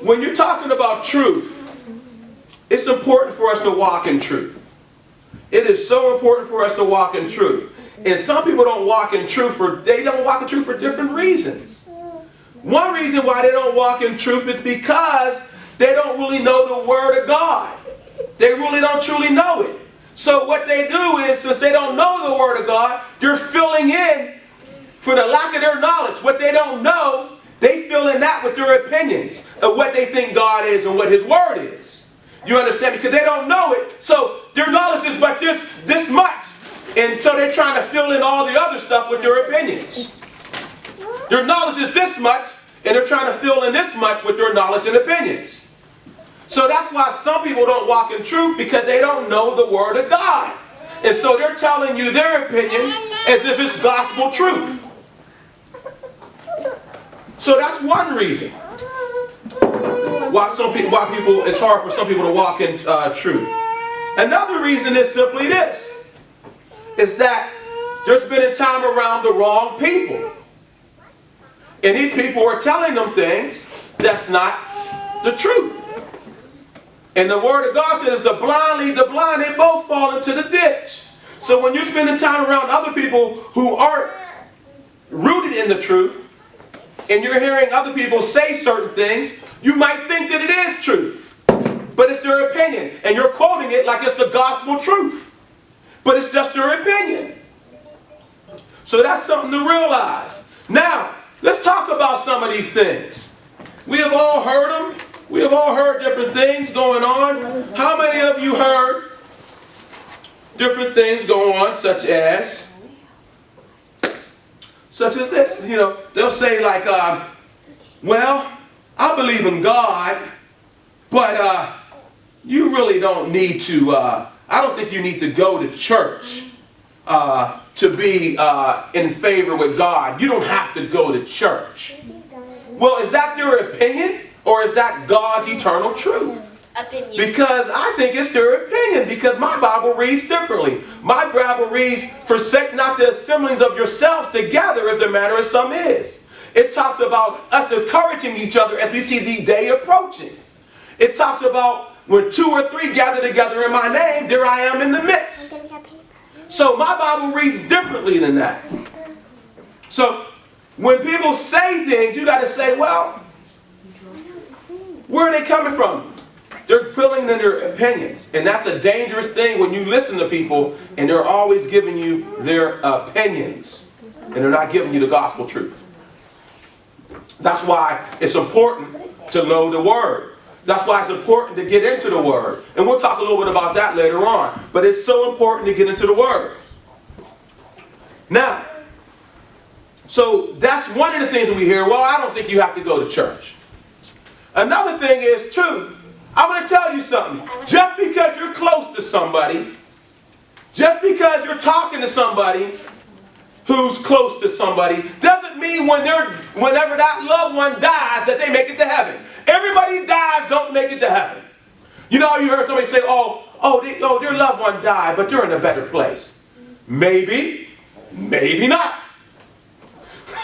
when you're talking about truth, it's important for us to walk in truth. It is so important for us to walk in truth. And some people don't walk in truth for different reasons. One reason why they don't walk in truth is because they don't really know the Word of God. They really don't truly know it. So what they do is, since they don't know the Word of God, they're filling in for the lack of their knowledge. What they don't know, they fill in that with their opinions of what they think God is and what His Word is. You understand? Because they don't know it, so their knowledge is but this much. And so they're trying to fill in all the other stuff with their opinions. Their knowledge is this much, and they're trying to fill in this much with their knowledge and opinions. So that's why some people don't walk in truth, because they don't know the Word of God. And so they're telling you their opinions as if it's gospel truth. So that's one reason why it's hard for some people to walk in truth. Another reason is simply this, is that they're spending time around the wrong people. And these people are telling them things that's not the truth. And the Word of God says, the blind lead the blind, they both fall into the ditch. So when you're spending time around other people who aren't rooted in the truth, and you're hearing other people say certain things, you might think that it is truth. But it's their opinion. And you're quoting it like it's the gospel truth. But it's just their opinion. So that's something to realize. Now, let's talk about some of these things. We have all heard them. We have all heard different things going on. How many of you heard different things going on, such as this? You know, they'll say like, well, I believe in God, but you really don't need to, I don't think you need to go to church to be in favor with God. You don't have to go to church. Well, is that their opinion, or is that God's eternal truth? Opinion. Because I think it's their opinion, because my Bible reads differently. My Bible reads, forsake not the assemblies of yourselves together as the manner of some is. It talks about us encouraging each other as we see the day approaching. It talks about when 2 or 3 gather together in my name, there I am in the midst. So my Bible reads differently than that. So when people say things, you got to say, well, where are they coming from? They're filling in their opinions. And that's a dangerous thing when you listen to people and they're always giving you their opinions. And they're not giving you the gospel truth. That's why it's important to know the Word. That's why it's important to get into the Word. And we'll talk a little bit about that later on. But it's so important to get into the Word. Now, so that's one of the things that we hear. Well, I don't think you have to go to church. Another thing is, too, I'm going to tell you something. Just because you're close to somebody, just because you're talking to somebody who's close to somebody, doesn't mean whenever that loved one dies that they make it to heaven. Everybody dies, don't make it to heaven. You know, you heard somebody say, their loved one died, but they're in a better place. Maybe, maybe not.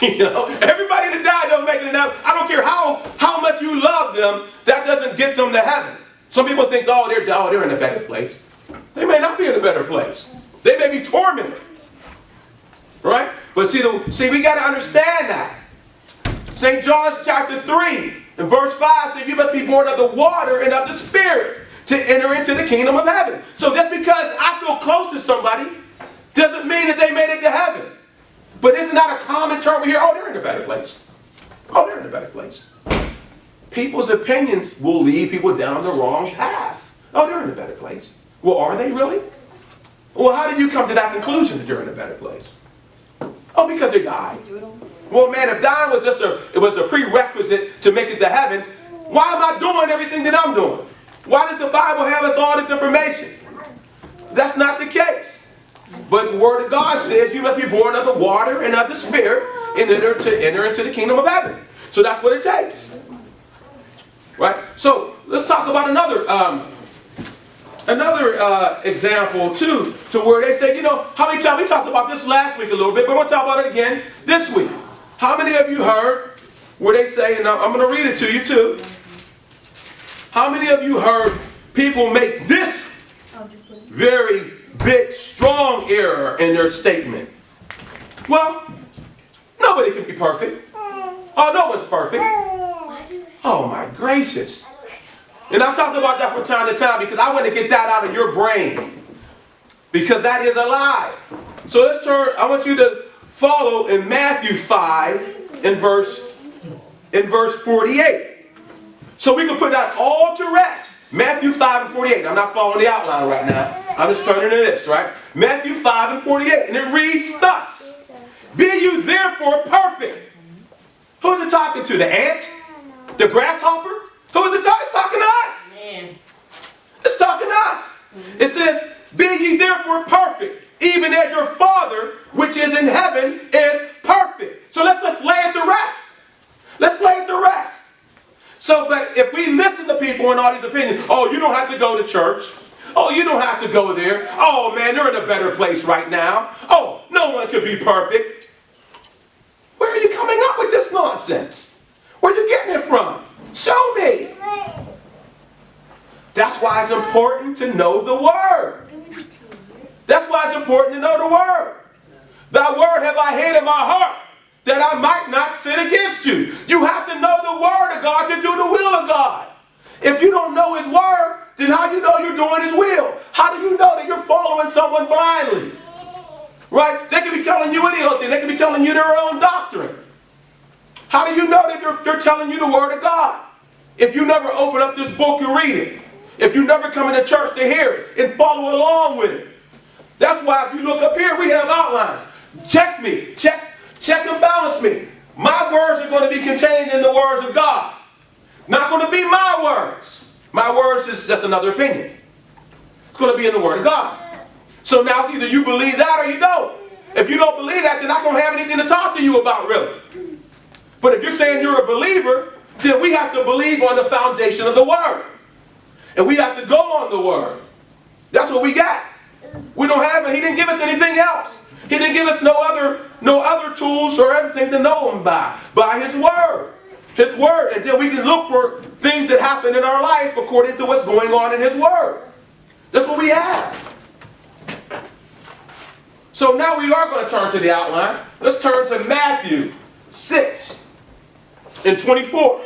You know, everybody that died don't make it to heaven. I don't care how much you love them, that doesn't get them to heaven. Some people think, they're in a better place. They may not be in a better place. They may be tormented. Right? But see, we got to understand that. St. John chapter 3 and verse 5 says, you must be born of the water and of the Spirit to enter into the kingdom of heaven. So just because I feel close to somebody doesn't mean that they made it to heaven. But isn't that a common term we hear? Oh, they're in a better place. Oh, they're in a better place. People's opinions will lead people down the wrong path. Oh, they're in a better place. Well, are they really? Well, how did you come to that conclusion that they're in a better place? Oh, because they died. Well, man, if dying was a prerequisite to make it to heaven, why am I doing everything that I'm doing? Why does the Bible have us all this information? That's not the case. But the Word of God says you must be born of the water and of the Spirit in order to enter into the kingdom of heaven. So that's what it takes. Right? So let's talk about another example too, to where they say, how many times, we talked about this last week a little bit, but we'll talk about it again this week. How many of you heard where they say, and I'm going to read it to you too. How many of you heard people make this very big, strong error in their statement? Well, nobody can be perfect. Oh, no one's perfect. Oh, my gracious. And I'm talking about that from time to time because I want to get that out of your brain. Because that is a lie. So let's turn, I want you to follow in Matthew 5 in verse 48. So we can put that all to rest. Matthew 5 and 48. I'm not following the outline right now. I'm just turning to this, right? Matthew 5 and 48. And it reads thus. Be you therefore perfect. Who is it talking to? The ant? The grasshopper? Who is it talking? It's talking to us. Man. It's talking to us. It says, be ye therefore perfect, even as your Father, which is in heaven, is perfect. So let's just lay it to rest. Let's lay it to rest. So, but if we listen to people and all these opinions, oh, you don't have to go to church. Oh, you don't have to go there. Oh, man, they're in a better place right now. Oh, no one could be perfect. Where are you coming up with this nonsense? Where are you getting it from? Show me. That's why it's important to know the Word. That's why it's important to know the Word. Thy word have I hid in my heart, that I might not sin against you. You have to know the Word of God to do the will of God. If you don't know His Word, then how do you know you're doing His will? How do you know that you're following someone blindly? Right? They can be telling you any other thing. They can be telling you their own doctrine. How do you know that they're telling you the Word of God? If you never open up this book and read it. If you never come into church to hear it and follow along with it. That's why if you look up here, we have outlines. Check me. Check and balance me. My words are going to be contained in the words of God. Not going to be my words. My words is just another opinion. It's going to be in the Word of God. So now either you believe that or you don't. If you don't believe that, then I don't have anything to talk to you about, really. But if you're saying you're a believer, then we have to believe on the foundation of the Word. And we have to go on the Word. That's what we got. We don't have it. He didn't give us anything else. He didn't give us no other tools or anything to know Him by His Word. His Word. And then we can look for things that happen in our life according to what's going on in His Word. That's what we have. So now we are going to turn to the outline. Let's turn to Matthew 6 and 24.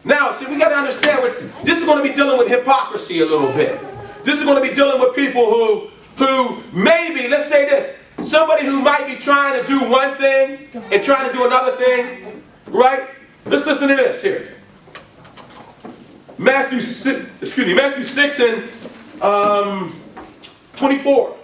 Now, see, we got to understand, this is going to be dealing with hypocrisy a little bit. This is going to be dealing with people who maybe, let's say this, somebody who might be trying to do one thing and trying to do another thing, right? Let's listen to this here. Matthew 6 and 24.